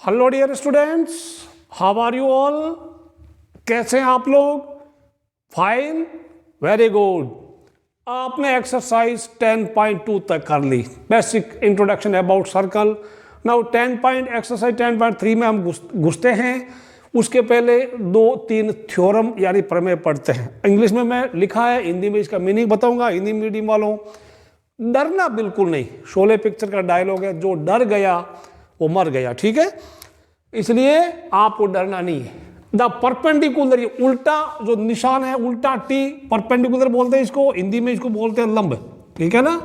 Hello dear students, how are you all. कैसे हैं आप लोग? Fine, very good. आपने एक्सरसाइज 10.2 तक कर ली, basic introduction about circle. Now exercise 10.3 में हम घुसते हैं। उसके पहले 2-3 थ्योरम यानी प्रमेय पढ़ते हैं। इंग्लिश में मैं लिखा है, हिंदी में इसका मीनिंग बताऊंगा। हिंदी मीडियम वालों, डरना बिल्कुल नहीं। शोले पिक्चर का डायलॉग है, जो डर गया वो मर गया, ठीक है। इसलिए आपको डरना नहीं है। द परपेंडिकुलर, ये उल्टा जो निशान है, उल्टा टी, परपेंडिकुलर बोलते हैं इसको, हिंदी में इसको बोलते हैं लंब, ठीक है ना।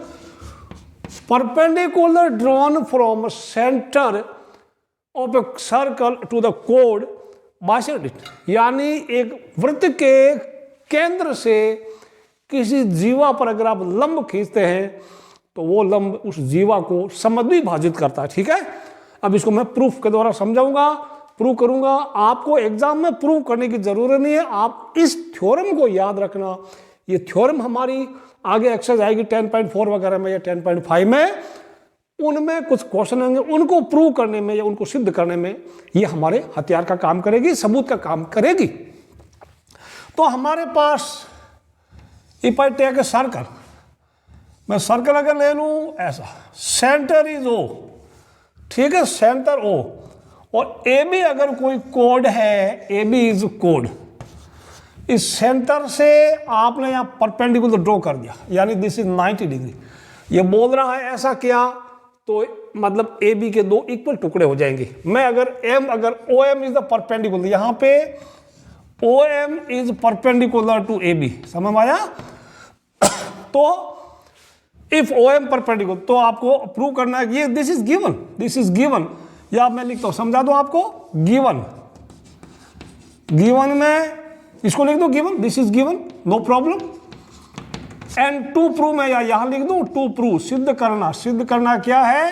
Perpendicular drawn from centre of a circle to the कोड बाइसेक्ट, यानी एक वृत्त के केंद्र से किसी जीवा पर अगर आप लंब खींचते हैं तो वो लंब उस जीवा को समद्विभाजित करता है, ठीक है। अब इसको मैं प्रूफ के द्वारा समझाऊंगा, प्रूव करूंगा। आपको एग्जाम में प्रूव करने की जरूरत नहीं है, आप इस थ्योरम को याद रखना। ये थ्योरम हमारी आगे एक्सरसाइज आएगी 10.4 वगैरह में या 10.5 में, उनमें कुछ क्वेश्चन होंगे, उनको प्रूव करने में या उनको सिद्ध करने में ये हमारे हथियार का काम करेगी, सबूत का काम करेगी। तो हमारे पास if I take a circle, मैं सर्कल अगर ले लूं ऐसा, सेंटर इज ओ, ठीक है, सेंटर ओ, और ए बी अगर कोई कोड है, ए बी इज कोड, इस सेंटर से आपने यहां परपेंडिकुलर ड्रॉ कर दिया, यानी दिस इज 90 डिग्री। ये बोल रहा है ऐसा किया तो मतलब ए बी के 2 इक्वल टुकड़े हो जाएंगे। मैं अगर O M is the perpendicular, यहां पे O M is perpendicular to A B, समझ आया। तो इफ ओ एम परपेंडिकुलर, तो आपको प्रूव करना है ये दिस इज गिवन, या मैं लिखता हूं, समझा दूं आपको, गिवन में इसको लिख दो, given, this is given, no problem. And to prove मैं यहां लिख दूं, टू प्रूव, सिद्ध करना क्या है,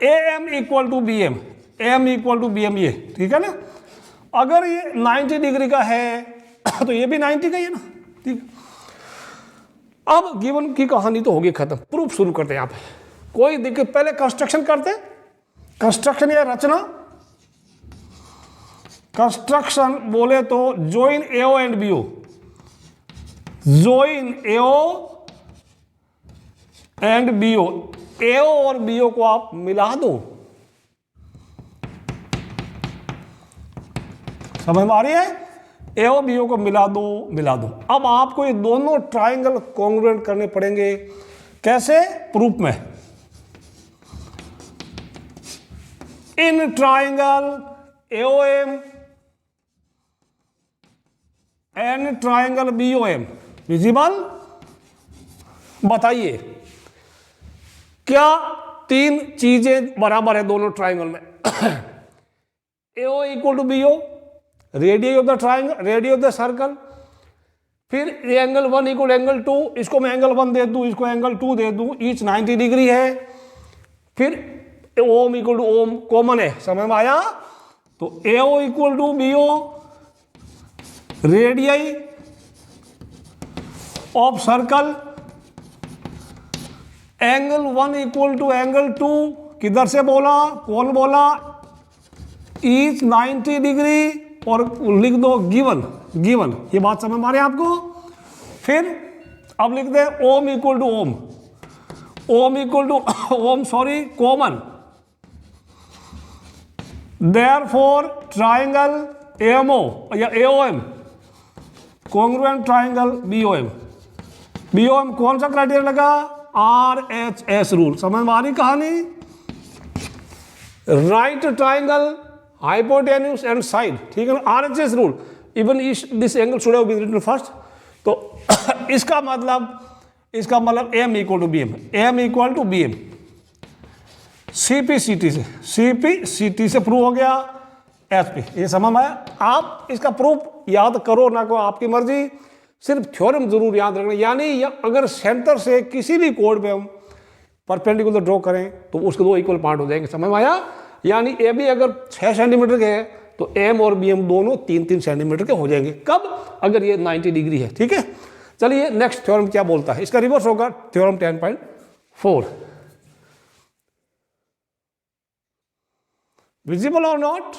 A M equal to B M, M equal to B M, ये ठीक है ना। अगर ये 90 डिग्री का है तो ये भी 90 का ही है ना, ठीक है। अब गिवन की कहानी तो होगी खत्म, प्रूफ शुरू करते हैं यहाँ पे। कोई दिक्कत, पहले कंस्ट्रक्शन करते, कंस्ट्रक्शन या रचना। कंस्ट्रक्शन बोले तो join AO and BO, join AO and BO, AO और बीओ को आप मिला दो, समझ में आ रही है। एओ बीओ को मिला दो। अब आपको ये दोनों ट्राइंगल कॉन्ग्रुएंट करने पड़ेंगे। कैसे? प्रूफ में। In triangle AOM and triangle BOM visible. बताइए क्या 3 चीजें बराबर है दोनों ट्राइंगल में? AO equal to BO, radius of the triangle, radius of the circle, फिर एंगल 1 इक्वल एंगल 2, इसको मैं एंगल 1 दे दूं, इसको एंगल 2 दे दूं, ईच 90 डिग्री है। फिर OM equal to OM common है, समझ में आया। तो AO equal to BO, radius of circle, angle 1 equal to angle 2, किधर से बोला, कौन बोला, ईच 90 डिग्री, और लिख दो गिवन। ये बात समझ में आ रही है आपको। फिर अब लिख दे OM equal to OM equal to OM, sorry, common. Therefore triangle AMO या AOM congruent triangle BOM. BOM कौन सा क्राइटेरिया लगा? RHS rule. समझ में आ रही कहानी। Right triangle hypotenuse and side, ठीक है ना, RHS rule. Even this angle should have been written first. तो इसका मतलब M equal to B M, M equal to B M. CP से प्रूव हो गया, एचपी। ये समझ में आया। आप इसका प्रूफ याद करो ना को आपकी मर्जी, सिर्फ थ्योरम जरूर याद रखना। यानी अगर सेंटर से किसी भी कोड पे हम परपेंडिकुलर ड्रॉ करें तो उसके 2 इक्वल पार्ट हो जाएंगे, समझ में आया। यानी ए बी अगर 6 सेंटीमीटर के हैं तो एम और बी एम दोनों 3-3 सेंटीमीटर के हो जाएंगे। कब? अगर ये 90 डिग्री है, ठीक है। चलिए नेक्स्ट थ्योरम क्या बोलता है, इसका रिवर्स होगा थ्योरम 10.4। विजिबल और not?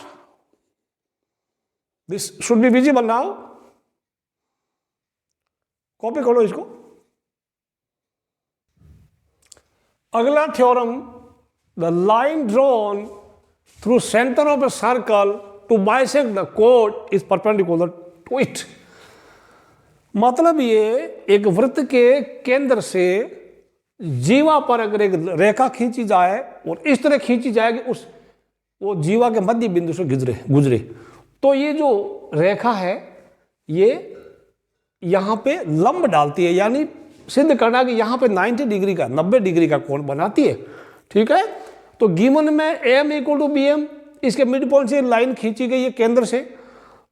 This should be visible now. Copy करो इसको। अगला theorem, the line drawn through centre of a circle to bisect the कोड इज परपेंडिकुलर टू इट। मतलब ये एक वृत्त के केंद्र से जीवा पर अगर एक रेखा खींची जाए और इस तरह खींची जाए कि उस वो जीवा के मध्य बिंदु से गुजरे तो ये जो रेखा है ये यहां पे लंब डालती है, यानी सिद्ध करना कि यहां पे 90 डिग्री का 90 डिग्री का कोण बनाती है। ठीक है, तो गिवन में M equal to B M, इसके मिड पॉइंट से लाइन खींची गई है केंद्र से,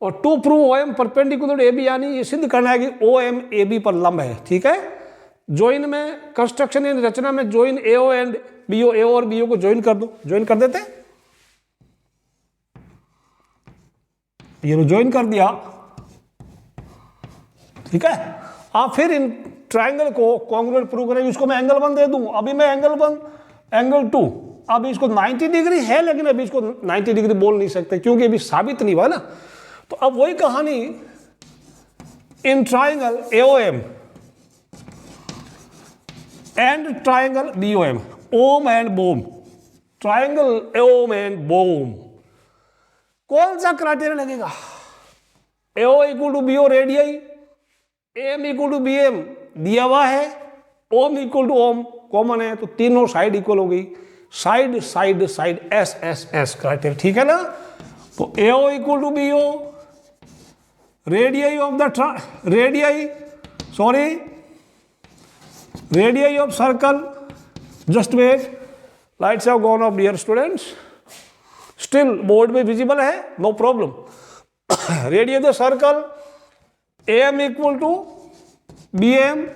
और to prove O M perpendicular A B, यानी ये सिद्ध करना है कि ओ एम ए बी पर लंब है। ठीक है, ज्वाइन में कंस्ट्रक्शन यानी रचना में join AO and BO, AO और बीओ को ज्वाइन कर दो, ज्वाइन कर देते हैं। ये ज्वाइन कर दिया। ठीक है, आप फिर इन ट्राइंगल को कॉन्ग्रुएंट प्रूव करेंगे। इसको मैं एंगल 1 दे दूं, अभी मैं एंगल 1 एंगल 2, अब इसको 90 डिग्री है लेकिन अभी इसको 90 डिग्री बोल नहीं सकते क्योंकि अभी साबित नहीं हुआ ना। तो अब वही कहानी in triangle AOM and triangle BOM, OM and BOM, triangle OM and BOM, कौन सा क्राइटेरिया लगेगा? AO equal to BO radii, M equal to B M दिया हुआ है, OM equal to OM common है, तो तीनों साइड इक्वल हो गई, side side side S S S criteria. ठीक है ना, तो AO equal to BO, radii of the radii of circle, just wait, lights have gone off dear students, still board में विजिबल है, no problem. Radii of the circle M equal to B M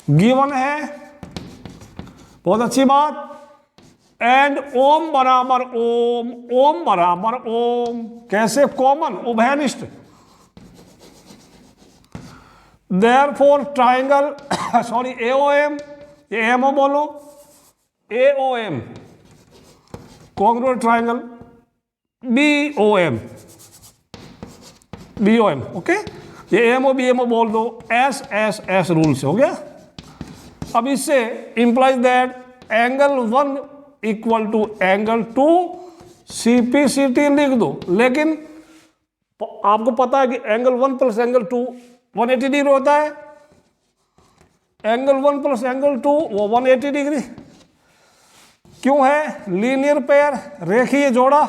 given है, बहुत अच्छी बात, and ओम बराबर ओम, ओम बराबर ओम, कैसे? Common, उभयनिष्ठ। देयरफॉर ट्राइंगल सॉरी एओएम, ये एमओ बोलो, AOM congruent triangle BOM, BOM, okay, ये एमओ बीएमओ बोल दो, एस एस एस रूल से हो गया। अब इससे implies that angle 1 equal to angle 2 CPCT लिख दो, लेकिन आपको पता है कि एंगल 1 प्लस एंगल 2 180 डिग्री होता है, एंगल 1 प्लस एंगल 2 वो 180 डिग्री क्यों है? लीनियर पेयर, रेखीय जोड़ा,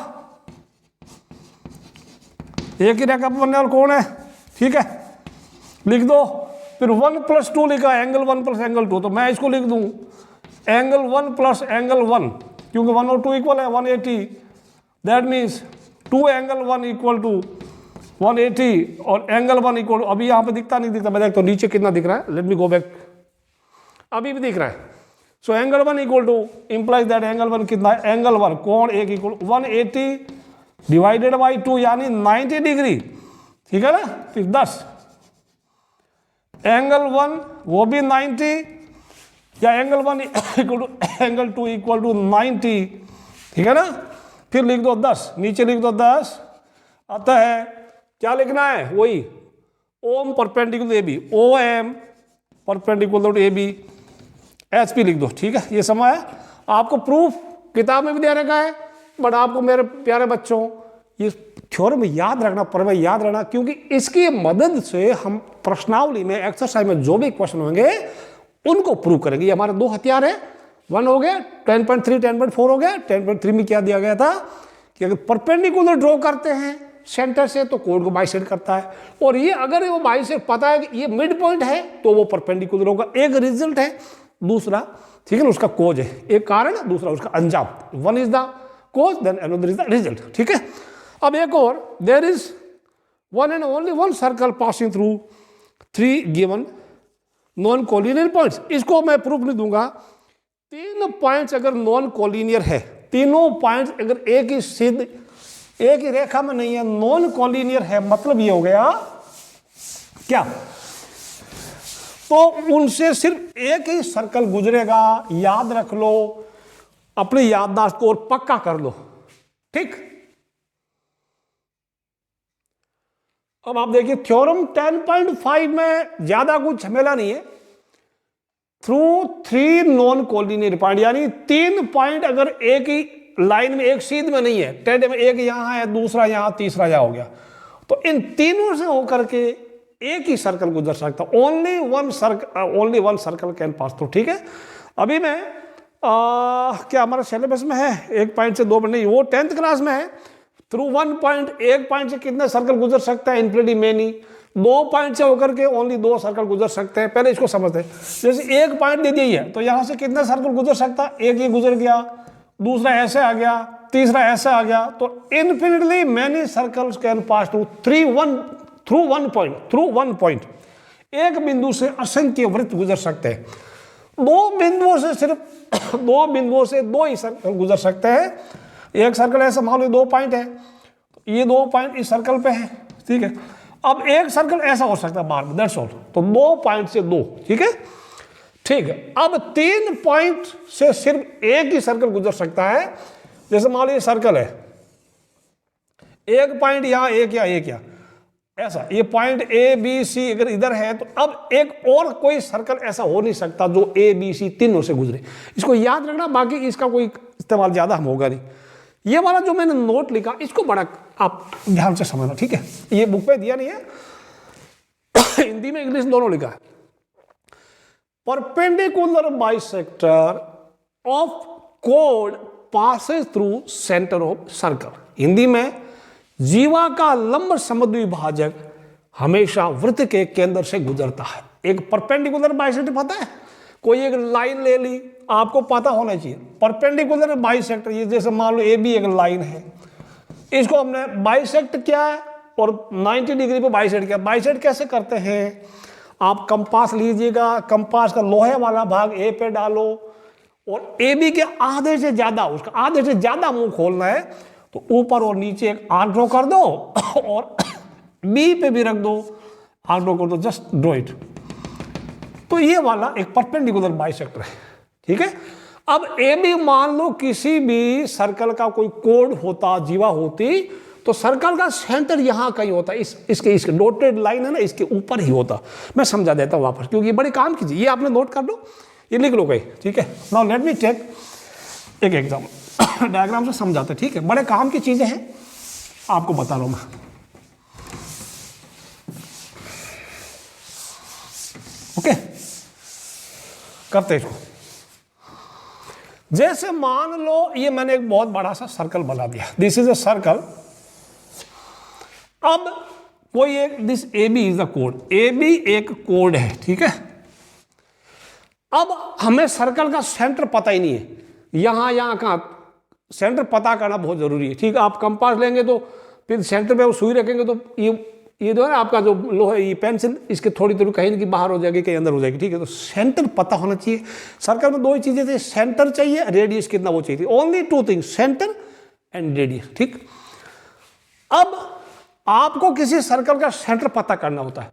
एक ही रेखा पर बनने वाला कौन है? ठीक है, लिख दो। फिर 1 प्लस 2 लिखा, एंगल 1 प्लस एंगल 2, तो मैं इसको लिख दूं एंगल 1 प्लस एंगल 1, क्योंकि 1 और 2 इक्वल है 180, that means 2 angle 1 equal to 180 और एंगल 1 इक्वल, अभी यहाँ पे दिखता नहीं दिखता, मैं देखता हूँ नीचे कितना दिख रहा है, लेट मी गो बैक, अभी भी दिख रहा है। So angle 1 equal two implies that angle 1 कितना है? एंगल 1 कोण एक इक्वल 180 डिवाइडेड बाई 2 यानी 90 डिग्री। ठीक है ना, फिर 10 एंगल 1 वो भी 90, या angle 1 equal to angle 2 equal to 90। ठीक है ना, फिर लिख दो 10, नीचे लिख दो 10, अतः क्या लिखना है? वही OM perpendicular A B, O M perpendicular A B, H P लिख दो। ठीक है, ये समय है, आपको प्रूफ किताब में भी दे रखा है, बट आपको मेरे प्यारे बच्चों ये थ्योरम याद रखना, प्रमेय याद रखना, क्योंकि इसकी मदद से हम प्रश्नावली में एक्सरसाइज में जो भी क्वेश्चन होंगे उनको प्रूव करेंगे। ये हमारे 2 हथियार है, 1 हो गया 10.3, 10.4 हो गया। 10.3 में क्या दिया गया था कि अगर परपेंडिकुलर ड्रॉ करते हैं सेंटर से तो कोड को बाइसेक्ट करता है, और ये अगर वो बाइसेक्ट पता है कि ये मिड पॉइंट है तो वो परपेंडिकुलर होगा। एक रिजल्ट है, दूसरा ठीक है ना उसका कोज है, एक कारण दूसरा उसका अंजाम, one is the cause then another is the result. ठीक है, अब एक और, there is one and only one circle passing through 3 given non collinear points. इसको मैं प्रूफ नहीं दूंगा, 3 पॉइंट्स अगर नॉन कोलिनियर है, तीनों पॉइंट्स अगर एक ही सिद्ध एक ही रेखा में नहीं है, नॉन कोलिनियर है, मतलब ये हो गया क्या? तो उनसे सिर्फ एक ही सर्कल गुजरेगा, याद रख लो। अपनी याददाश्त को और पक्का कर लो, ठीक। अब आप देखिए थ्योरम 10.5 में ज्यादा कुछ झमेला नहीं है। थ्रू 3 नॉन कोलिनियर पॉइंट, यानी 3 पॉइंट अगर एक ही लाइन में, एक सीध में नहीं है, टेढ़े में, एक यहां है, दूसरा यहां, तीसरा यहां हो गया, तो इन तीनों से होकर के एक ही सर्कल गुजर सकता, only one circle can pass through, ठीक है। अभी मैं क्या हमारा सिलेबस में है 1 पॉइंट से 2 पॉइंट नहीं, वो 10th क्लास में है। थ्रू 1 पॉइंट, 1 पॉइंट से कितने सर्कल गुजर सकता है, इनफिनिटी मेनी। 2 पॉइंट से होकर के ओनली 2 सर्कल गुजर सकते हैं। पहले इसको समझते हैं। जैसे 1 पॉइंट दे दिया है तो यहां से कितना सर्कल गुजर सकता है, एक ये गुजर गया, दूसरा ऐसे आ गया, तीसरा ऐसा आ गया, तो infinitely many circles can pass through one point. एक बिंदु से असंख्य वृत्त गुजर सकते हैं। 2 बिंदुओं से सिर्फ 2 बिंदुओं से 2 ही सर्कल गुजर सकते हैं। एक सर्कल ऐसा मान लो 2 पॉइंट है, तो ये 2 पॉइंट इस सर्कल पे है, ठीक है। अब एक सर्कल ऐसा हो सकता है बार में, दैट्स ऑल। तो 2 पॉइंट से 2, ठीक है, ठीक है। अब 3 पॉइंट से सिर्फ एक ही सर्कल गुजर सकता है। जैसे मान लो ये सर्कल है, एक पॉइंट यहां, एक या एक, या ऐसा, ये पॉइंट ए बी सी अगर इधर है, तो अब एक और कोई सर्कल ऐसा हो नहीं सकता जो ए बी सी तीनों से गुजरे। इसको याद रखना, बाकी इसका कोई इस्तेमाल ज्यादा हम होगा नहीं। ये वाला जो मैंने नोट लिखा, इसको बड़ा आप ध्यान से समझना, ठीक है। ये बुक पे दिया नहीं है, हिंदी में इंग्लिश दोनों लिखा है। Perpendicular bisector of code passes through centre of circle. Hindi में जीवा का लंब समद्विभाजक हमेशा वृत्त के केंद्र से गुजरता है। एक परपेंडिकुलर बाइसेक्टर पता है, कोई एक लाइन ले ली, आपको पता होना चाहिए परपेंडिकुलर बाइसेक्टर। ये जैसे मान लो ए बी एक लाइन है, इसको हमने बाइसेक्ट किया है और 90 डिग्री पे बाइसेक्ट किया। बाइसेक्ट कैसे करते हैं, आप कंपास लीजिएगा, कंपास का लोहे वाला भाग ए पे डालो और ए बी के आधे से ज्यादा, उसका आधे से ज्यादा मुंह खोलना है, तो ऊपर और नीचे एक आर्क ड्रॉ कर दो और बी पे भी रख दो, आर्क ड्रॉ कर दो, जस्ट ड्रॉ इट। तो ये वाला एक परपेंडिकुलर बाइसेक्टर है, ठीक है। अब ए बी मान लो किसी भी सर्कल का कोई कोड होता, जीवा होती, तो सर्कल का सेंटर यहां कहीं होता, इसके डॉटेड लाइन है ना, इसके ऊपर ही होता। मैं समझा देता हूं वापस, क्योंकि ये बड़े काम की चीज, ये आपने नोट कर लो, ये लिख लो कहीं, ठीक है। नाउ लेट मी टेक एक एग्जाम्पल, डायग्राम से समझाते, ठीक है। बड़े काम की चीजें हैं, आपको बता रहा हूं मैं। ओके, करते इसको। जैसे मान लो ये मैंने एक बहुत बड़ा सा सर्कल बना दिया, दिस इज अ सर्कल। अब कोई एक, this A B is the कोड, ए बी एक कोड है, ठीक है। अब हमें सर्कल का सेंटर पता ही नहीं है, यहां कहां सेंटर पता करना बहुत जरूरी है, ठीक है। आप कंपास लेंगे तो फिर सेंटर पे वो सुई रखेंगे, तो ये जो है आपका जो लोहा, ये पेंसिल, इसके थोड़ी थोड़ी कहीं की बाहर हो जाएगी, कहीं अंदर हो जाएगी, ठीक है। तो सेंटर पता होना चाहिए। सर्कल में 2 ही चीजें थी, सेंटर चाहिए, रेडियस कितना वो चाहिए, only 2 things, centre and radius, ठीक। अब आपको किसी सर्कल का सेंटर पता करना होता है,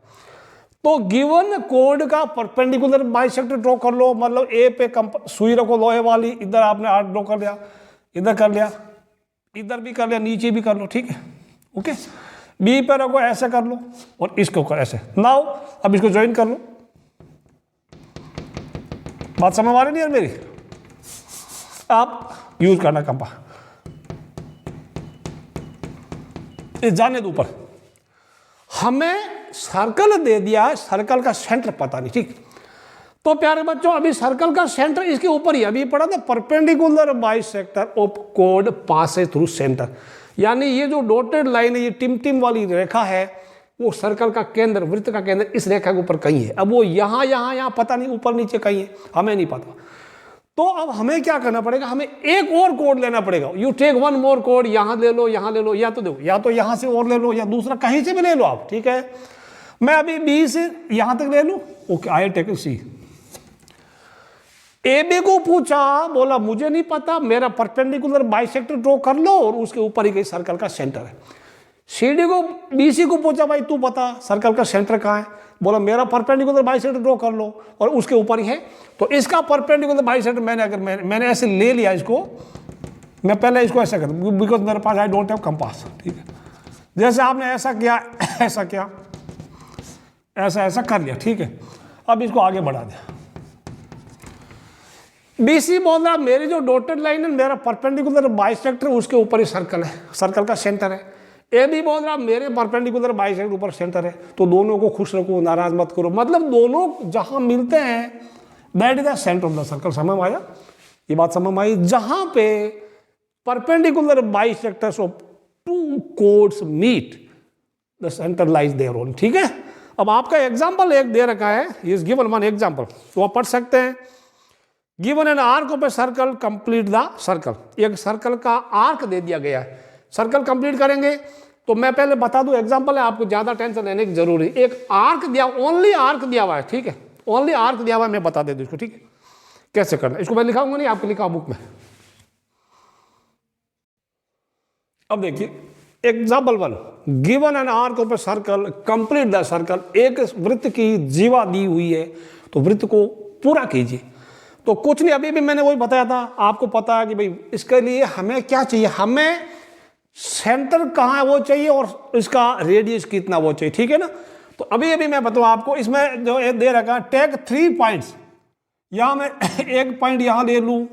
तो गिवन कोड का परपेंडिकुलर बाइसेक्टर ड्रॉ कर लो। मतलब ए पे सुई रखो लोहे वाली, इधर आपने आर्क ड्रॉ कर लिया, इधर कर लिया, इधर भी कर लिया, नीचे भी कर लो, ठीक है, ओके। बी पे रखो, ऐसे कर लो, और इसको कर ऐसे। नाउ अब इसको ज्वाइन कर लो। बात समझ आ रही नहीं यार मेरी? आप यूज करना कंपा, इस जाने दो ऊपर। हमें सर्कल दे दिया, सर्कल का सेंटर पता नहीं, ठीक। तो प्यारे बच्चों, अभी सर्कल का सेंटर इसके ऊपर ही, अभी पढ़ा था perpendicular bisector of code passes through centre, यानी ये जो डॉटेड लाइन है, ये टिम वाली रेखा है, वो सर्कल का केंद्र, वृत्त का केंद्र इस रेखा के ऊपर कहीं है। अब वो यहाँ पता नहीं, ऊपर नीचे कहीं है, हमें नहीं पता। तो अब हमें क्या करना पड़ेगा, हमें एक और कोड लेना पड़ेगा। यू टेक वन मोर कोड, यहां ले लो, यहां ले लो, या तो देखो, या तो यहां से और ले लो, या दूसरा कहीं से भी ले लो आप, ठीक है। मैं अभी बी से यहां तक ले लूं, okay, I take C. A B को पूछा, बोला मुझे नहीं पता, मेरा परपेंडिकुलर बाइसेक्टर ड्रॉ कर लो और उसके ऊपर ही कहीं सर्कल का सेंटर है। CD को BC को पूछा भाई तू बता सर्कल का सेंटर कहाँ है, बोला मेरा परपेंडिकुलर बाइसेक्टर ड्रॉ कर लो और उसके ऊपर ही है। तो इसका परपेंडिकुलर बाइसेक्टर मैंने ऐसे ले लिया इसको, मैं पहले इसको ऐसा कर, बिकॉज मेरे पास आई डोंट हैव कंपास, ठीक है। जैसे आपने ऐसा किया, ऐसा किया, ऐसा ऐसा कर लिया, ठीक है। अब इसको आगे बढ़ा दिया। BC बोल रहा मेरी जो डॉटेड लाइन है मेरा परपेंडिकुलर बाइसेक्टर उसके ऊपर ही सर्कल है, सर्कल का सेंटर है। AB बोल रहा मेरे परपेंडिकुलर बाइसेक्टर ऊपर सेंटर है। तो दोनों को खुश रखो, नाराज मत करो, मतलब दोनों जहां मिलते हैं that is the centre of the circle. समझ में आया? ये बात समझ में आई? जहां पे perpendicular bisectors of two chords meet the centre lies there only, ठीक है। अब आपका एग्जाम्पल एक दे रखा है, इज गिवन वन एग्जाम्पल, तो आप पढ़ सकते हैं। Given an arc of a circle complete the circle, एक सर्कल का आर्क दे दिया गया है, सर्कल कंप्लीट करेंगे। तो मैं पहले बता दूं एग्जांपल है, आपको ज्यादा टेंशन लेने की जरूरी, एक आर्क दिया, ओनली आर्क दिया हुआ है, ठीक है, ओनली आर्क दिया हुआ है, मैं बता दे दूं इसको, ठीक है, कैसे करना। इसको मैं लिखाऊंगा नहीं, आपको लिखा बुक में। अब देखिए example 1, given an arc of a circle complete the circle, एक वृत्त की जीवा दी हुई है तो वृत्त को पूरा कीजिए। तो कुछ नहीं, अभी भी मैंने वही बताया था, आपको पता है कि भाई इसके लिए हमें क्या चाहिए, हमें सेंटर कहाँ है वो चाहिए और इसका रेडियस कितना वो चाहिए, ठीक है ना। तो अभी अभी मैं बताऊँ आपको, इसमें जो दे रखा टेक 3 पॉइंट्स, यहाँ मैं एक पॉइंट यहाँ ले लूँ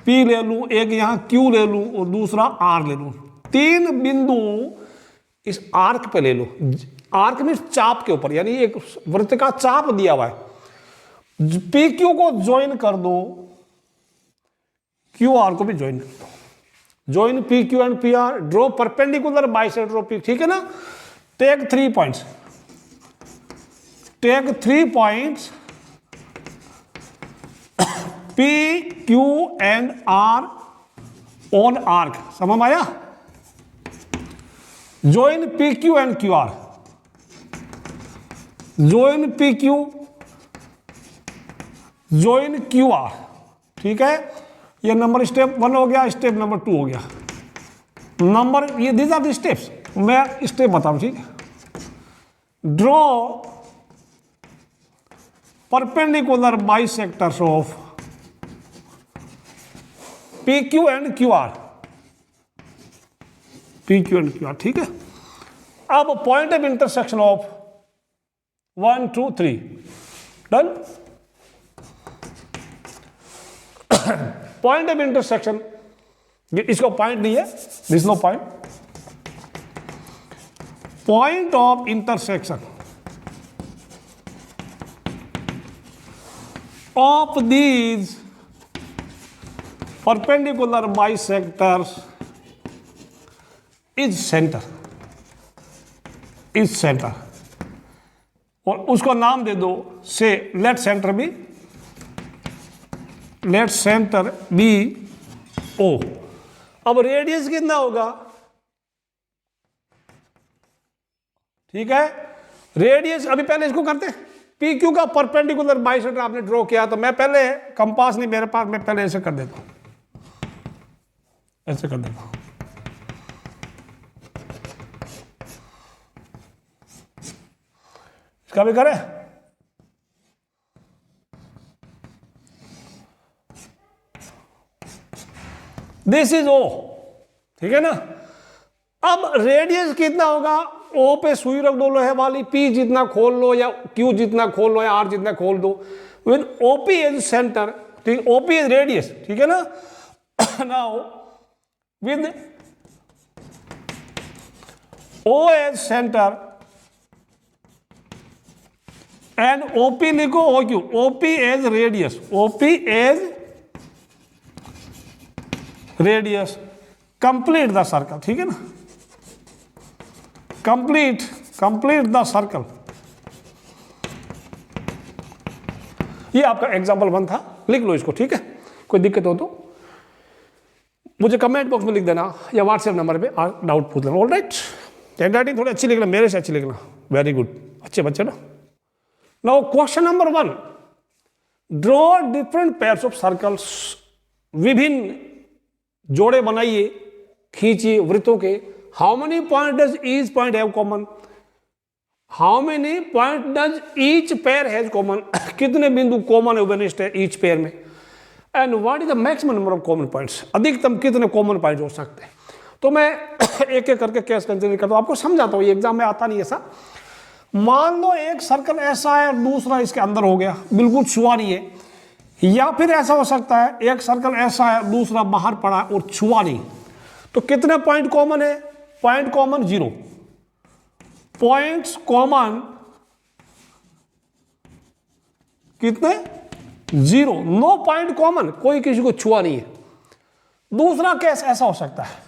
P ले लूँ, एक यहाँ Q ले लूँ और दूसरा R ले लूँ, 3 बिंदु इस आर्क पे ले लो। आर्क में चाप के ऊपर, यानी एक वृत्त का चाप दिया हुआ है, PQ को ज्वाइन कर दो, QR को भी ज्वाइन कर दो, join PQ and PR, draw perpendicular bisector of P, ठीक है ना। Take 3 points, take 3 points P, Q and R on arc, समझ में आया। Join PQ and QR, join PQ, join QR, ठीक है। ये नंबर स्टेप 1 हो गया, स्टेप नंबर 2 हो गया, नंबर ये दीज आर द स्टेप्स, मैं स्टेप बताऊं, ठीक है। Draw perpendicular bisectors of PQ and QR, PQ and QR, ठीक है। अब point of intersection of 1 2 3, done. Point of intersection, इसको पॉइंट नहीं है, this no point, point of intersection of these perpendicular bisectors is centre, is centre, और उसको नाम दे दो, say let centre be, let centre be O। अब radius कितना होगा, ठीक है। रेडियस अभी पहले इसको करते हैं, PQ का परपेंडिकुलर बाइसेक्टर आपने ड्रॉ किया, तो मैं पहले कंपास नहीं मेरे पास, मैं पहले ऐसे कर देता हूं, ऐसे कर देता हूं, इसका भी करें। दिस इज O, ठीक है ना। अब रेडियस कितना होगा, O पे सुई रख दो लोहे वाली, P जितना खोल लो या Q जितना खोल लो या R जितना खोल दो, विद OP एज सेंटर, ठीक, OP एज रेडियस, ठीक है ना। Now with O as centre and OP लिखो OQ, OP as radius, OP as radius, complete the circle, ठीक है ना। कंप्लीट द सर्कल, ये आपका एग्जाम्पल 1 था, लिख लो इसको, ठीक है। कोई दिक्कत हो तो मुझे कमेंट बॉक्स में लिख देना या व्हाट्सएप नंबर पे डाउट पूछ लेना, ऑल राइट। हैंड राइटिंग थोड़ी अच्छी लिखना, मेरे से अच्छी लिखना, वेरी गुड, अच्छे बच्चे ना। Now question number 1, draw different pairs of circles, विभिन्न जोड़े बनाइए, खींचिए वृत्तों के how many point does each point have common, how many point does each pair has common, कितने बिंदु कॉमन ओवेनिस्ट है ईच पेयर में, and what is the maximum number of common points, अधिकतम कितने कॉमन पॉइंट हो सकते हैं। तो मैं एक एक करके केस कंसिडर करता हूँ, आपको समझाता हूँ, ये एग्जाम में आता नहीं ऐसा। मान लो एक सर्कल ऐसा है और दूसरा इसके अंदर हो गया, बिल्कुल छुआ नहीं है, या फिर ऐसा हो सकता है एक सर्कल ऐसा है दूसरा बाहर पड़ा है और छुआ नहीं, तो कितने पॉइंट कॉमन है, पॉइंट कॉमन 0, पॉइंट्स कॉमन कितने 0, नो पॉइंट कॉमन, कोई किसी को छुआ नहीं है। दूसरा केस ऐसा हो सकता है,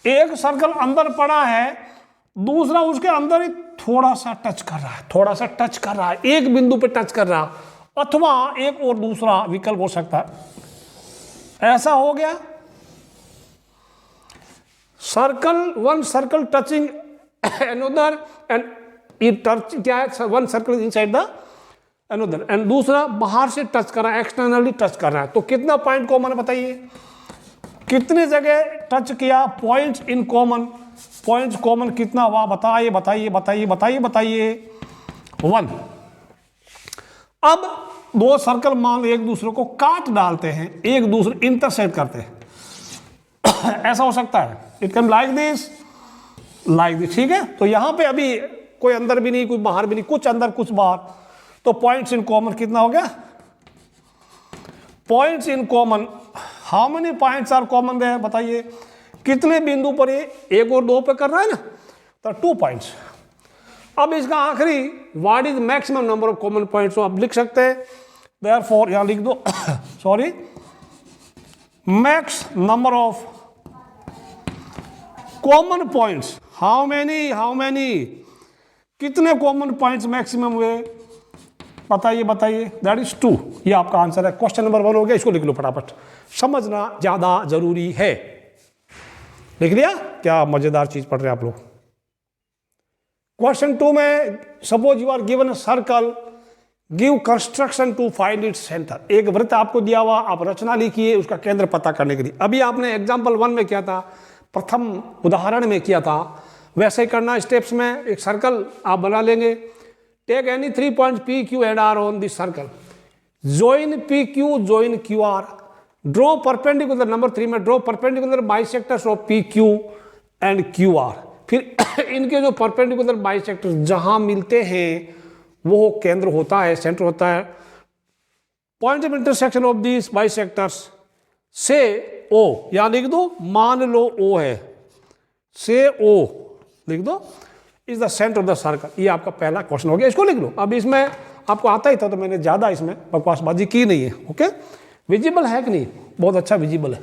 एक सर्कल अंदर पड़ा है, दूसरा उसके अंदर ही थोड़ा सा टच कर रहा है, थोड़ा सा टच कर रहा है, एक बिंदु पे टच कर रहा, अथवा एक और दूसरा विकल्प हो सकता है। ऐसा हो गया circle, one circle touching another and it touch, क्या है, one circle inside the another, and दूसरा बाहर से टच कर रहा है, एक्सटर्नली टच कर रहा है, तो कितना पॉइंट कॉमन है बताइए, कितनी जगह टच किया, points in common, points common कितना हुआ, बताइए बताइए बताइए बताइए बताइए, 1। अब दो सर्कल मान एक दूसरे को काट डालते हैं, एक दूसरे इंटरसेक्ट करते हैं ऐसा हो सकता है, इट कैन लाइक दिस, ठीक है। तो यहां पे अभी कोई अंदर भी नहीं कोई बाहर भी नहीं, कुछ अंदर कुछ बाहर, तो पॉइंट्स इन कॉमन कितना हो गया, points in common, how many points are common there, बताइए कितने बिंदु पर ये 1 और 2 पे कर रहा है ना, तो 2 पॉइंट्स। अब इसका आखिरी what is maximum number of common points, आप लिख सकते हैं, देयरफॉर यहां लिख दो sorry, max number of common points, how many कितने कॉमन पॉइंट्स मैक्सिमम हुए, बताइए बताइए, दैट इज 2। ये आपका आंसर है, क्वेश्चन नंबर 1 हो गया, इसको लिख लो फटाफट, समझना ज्यादा जरूरी है। लिख लिया, क्या मजेदार चीज पढ़ रहे हैं आप लोग। क्वेश्चन 2 में suppose you are given a circle, give construction to find its centre, एक वृत्त आपको दिया हुआ, आप रचना लिखिए उसका केंद्र पता करने के लिए। अभी आपने एग्जाम्पल 1 में किया था, प्रथम उदाहरण में किया था, वैसे ही करना स्टेप्स में। एक सर्कल आप बना लेंगे, take any 3 points P Q and R on this circle, join P Q join Q R, draw perpendicular, number 3 में draw perpendicular bisectors of P Q and Q R, फिर इनके जो परपेंडिकुलर बाइसेक्टर्स जहां मिलते हैं वो केंद्र होता है, सेंटर होता है। Point of intersection of this bisectors से ओ, या लिख दो, मान लो ओ है, से ओ लिख दो, is the centre of the circle. ये आपका पहला क्वेश्चन हो गया, इसको लिख लो। अब इसमें आपको आता ही था तो मैंने ज्यादा इसमें बकवासबाजी की नहीं है। ओके, विजिबल है कि नहीं, बहुत अच्छा विजिबल है।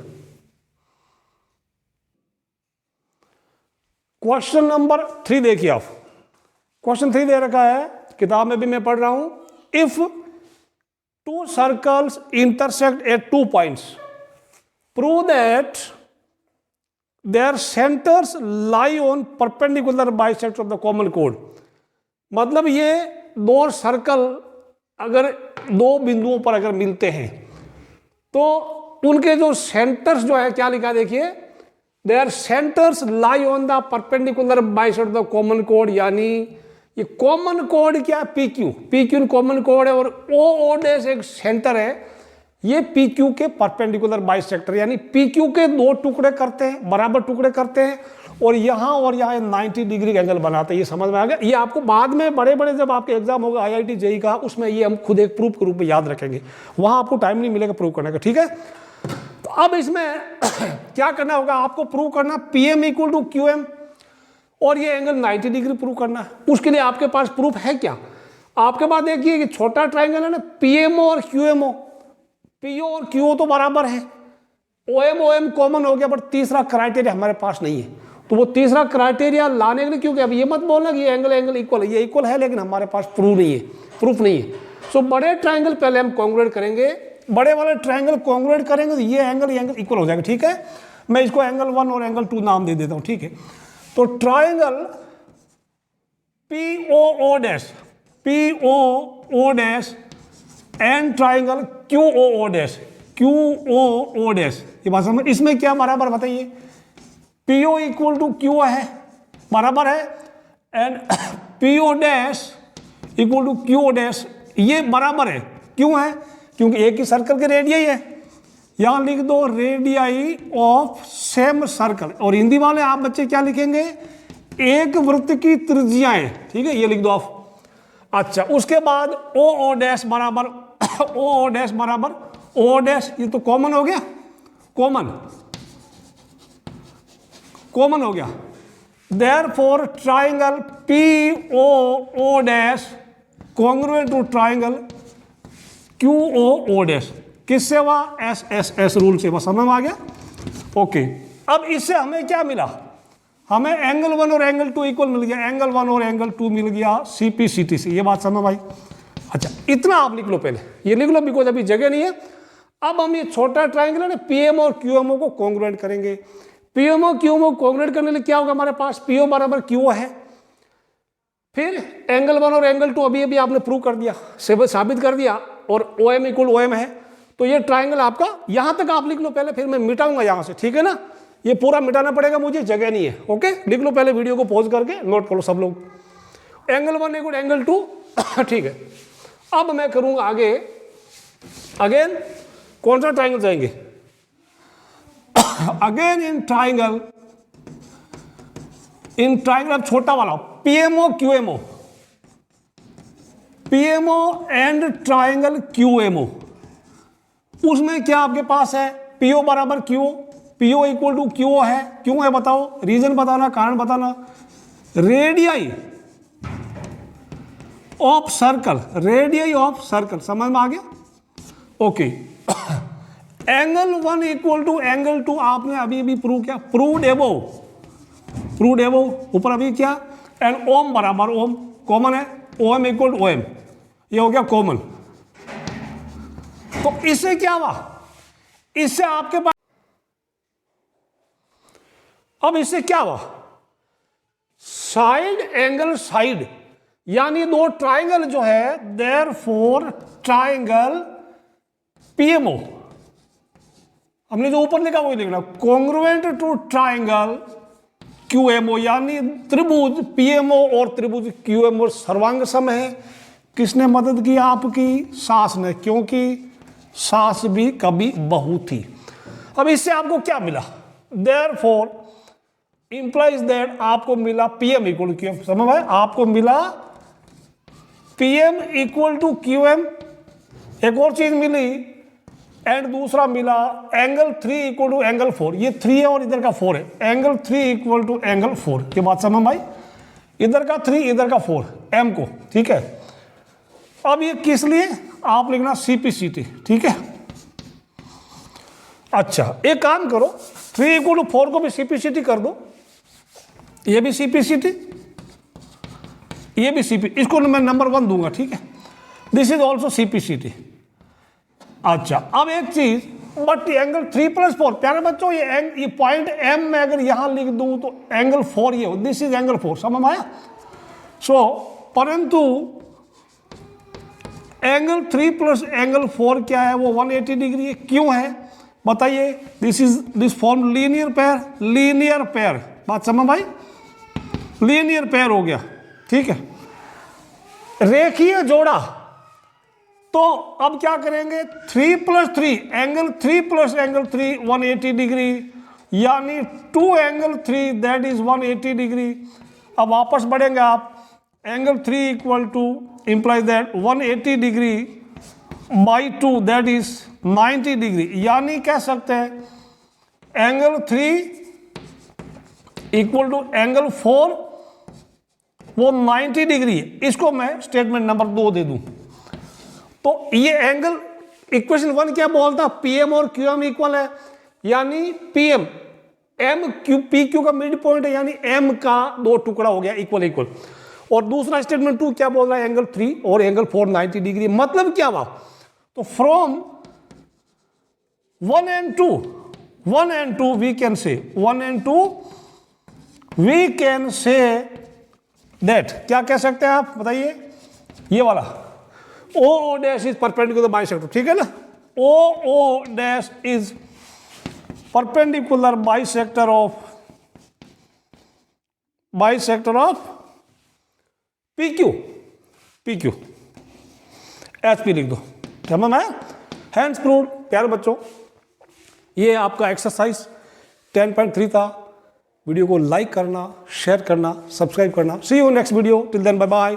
क्वेश्चन नंबर 3 देखिए आप, क्वेश्चन 3 दे रखा है, किताब में भी मैं पढ़ रहा हूं, if 2 circles intersect at 2 points, prove that their centers lie on perpendicular bisectors of the common chord। मतलब ये 2 सर्कल अगर 2 बिंदुओं पर अगर मिलते हैं तो उनके जो सेंटर्स जो है, क्या लिखा देखिए, their centers lie on the perpendicular bisectors of the common chord, यानी ये कॉमन कोड क्या, पी क्यू कॉमन कोड है, और ओ डैश एक सेंटर है, ये पी क्यू के परपेंडिकुलर बाइसेक्टर, यानी पी क्यू के 2 टुकड़े करते हैं, बराबर टुकड़े करते हैं, और यहाँ 90 डिग्री एंगल बनाते हैं। ये समझ में आ गया। ये आपको बाद में बड़े बड़े जब आपके एग्जाम होगा IIT JEE का, उसमें ये हम खुद एक प्रूफ के रूप में याद रखेंगे, वहाँ आपको टाइम नहीं मिलेगा प्रूव करने का, ठीक है। तो अब इसमें क्या करना होगा, आपको प्रूव करना PM इक्वल टू QM, और ये एंगल 90 डिग्री प्रूव करना है। उसके लिए आपके पास प्रूफ है क्या, आपके पास देखिए कि छोटा ट्राइंगल है ना, PMO और QMO, PO और QO तो बराबर है, OM कॉमन हो गया, बट तीसरा क्राइटेरिया हमारे पास नहीं है। तो वो तीसरा क्राइटेरिया लाने के लिए, क्योंकि अब ये मत बोलना कि ये एंगल इक्वल है, ये इक्वल है लेकिन हमारे पास प्रूफ नहीं है। सो बड़े ट्राइंगल पहले हम कॉन्ग्रुएंट करेंगे, बड़े वाले ट्राइंगल कॉन्ग्रुएंट करेंगे तो ये एंगल इक्वल हो जाएगा, ठीक है। मैं इसको एंगल 1 और एंगल 2 नाम दे देता हूँ, ठीक है। तो triangle POO dash and triangle QOO dash, ये बात समझ। इसमें क्या बराबर बताइए, PO इक्वल टू क्यू है, बराबर है, and PO dash equal to QO dash, ये बराबर है, क्यों है? क्योंकि एक ही सर्कल के रेडियाई है। यहां लिख दो रेडियाई ऑफ सेम सर्कल, और हिंदी वाले आप बच्चे क्या लिखेंगे? एक वृत्त की त्रिज्याएं, ठीक है, ये लिख दो आप। अच्छा, उसके बाद OO डैश बराबर OO डैश बराबर OO डैश, ये तो कॉमन हो गया, कॉमन हो गया। Therefore triangle POO dash congruent to triangle QOO dash, किससे हुआ? SSS रूल से, बस समझ में आ गया? ओके, अब इससे हमें क्या मिला? हमें एंगल 1 और एंगल 2 इक्वल मिल गया, एंगल 1 और एंगल 2 मिल गया CPCT से, ये बात समझ भाई? अच्छा, इतना आप लिख लो, पहले ये लिख लो, बिकॉज अभी जगह नहीं है। अब हम ये छोटा ट्राइंगल है ना, PM और QMO को कॉन्ग्रुएंट करेंगे। PMO QMO कॉन्ग्रुएंट करने के लिए क्या होगा? हमारे पास PO बराबर QO है, फिर एंगल 1 और एंगल 2 अभी अभी आपने प्रूव कर दिया, साबित कर दिया, और OM इक्वल OM है, तो ये ट्राइंगल आपका, यहां तक आप लिख लो पहले, फिर मैं मिटाऊंगा यहां से, ठीक है ना? ये पूरा मिटाना पड़ेगा मुझे, जगह नहीं है। ओके, लिख लो पहले, वीडियो को पॉज करके नोट करो सब लोग। एंगल 1 इक्वल एंगल 2, ठीक है। अब मैं करूंगा आगे, अगेन कौन सा ट्राइंगल जाएंगे? अगेन इन ट्राइंगल अब छोटा वाला PMO QMO, PMO and triangle QMO, उसमें क्या आपके पास है? PO बराबर QO, PO equal to QO है, क्यों है बताओ? रीजन बताना, कारण बताना। Radii of circle, radii of circle, समझ में आ गया? Okay. Angle 1 equal to angle 2 आपने अभी अभी प्रूव किया, प्रूव्ड एबोव, ऊपर अभी क्या? एंड ओम बराबर ओम, कॉमन है, OM इक्वल टू OM, ये हो गया कॉमन। तो इससे क्या हुआ? इससे आपके पास, अब इससे क्या हुआ? साइड एंगल साइड, यानी दो ट्राइंगल जो है, देयरफॉर ट्राइंगल PMO, हमने जो ऊपर लिखा वही लिखना, कॉन्ग्रुएंट टू ट्राइंगल QMO, यानी त्रिभुज PMO और त्रिभुज QMO सर्वांग सम है। किसने मदद की? आपकी सास ने, क्योंकि सास भी कभी बहू थी। अब इससे आपको क्या मिला? देयरफॉर इंप्लाइज दैट, आपको मिला PM इक्वल टू QM, समझ में? आपको मिला PM इक्वल टू QM, एक और चीज मिली, एंड दूसरा मिला एंगल 3 इक्वल टू एंगल 4, ये 3 है और इधर का 4 है, एंगल 3 इक्वल टू एंगल 4, ये बात समझ भाई? इधर का 3 इधर का 4, M को, ठीक है। अब ये किस लिए? आप लिखना CPCT, ठीक है। अच्छा, एक काम करो, 3 इक्वल टू 4 को भी CPCT कर दो, ये भी CPCT, ये भी CP, इसको मैं नंबर 1 दूंगा, ठीक है। This is also CPCT। अच्छा, अब एक चीज, बट एंगल 3+4, प्यारे बच्चों, ये पॉइंट M में अगर यहां लिख दूं तो एंगल 4 ये हो, दिस इज एंगल 4, समझ में आया? सो परंतु एंगल 3 प्लस एंगल 4 क्या है? वो 180 डिग्री है, क्यों है बताइए? दिस फॉर्म लीनियर पेयर, बात समझ भाई? लीनियर पेयर हो गया, ठीक है, रेखीय जोड़ा। तो अब क्या करेंगे? 3+3, एंगल 3 प्लस एंगल 3 180 डिग्री, यानी 2 एंगल 3 दैट इज 180 डिग्री। अब वापस बढ़ेंगे आप, angle 3 equal two implies that 180 degree by 2 that is 90 degree, यानी कह सकते हैं एंगल 3 इक्वल टू एंगल 4, वो 90 डिग्री है। इसको मैं स्टेटमेंट नंबर 2 दे दूं, तो ये एंगल इक्वेशन 1 क्या बोलता? PM और QM इक्वल है, यानी PM PQ का मिड पॉइंट है, यानी M का 2 टुकड़ा हो गया, इक्वल। और दूसरा स्टेटमेंट 2 क्या बोल रहा है? एंगल 3 और एंगल 4 90 डिग्री। मतलब क्या हुआ? तो from 1 and 2 we can say that, क्या कह सकते हैं आप बताइए? ये वाला OO dash is perpendicular bisector, ठीक है ना? OO dash is perpendicular bisector of bisector of PQ, PQ HP लिख दो, समझ में? हैंड्स प्रूव्ड प्यारे बच्चों, ये आपका एक्सरसाइज 10.3 था। वीडियो को लाइक करना, शेयर करना, सब्सक्राइब करना। See you next video, till then bye bye.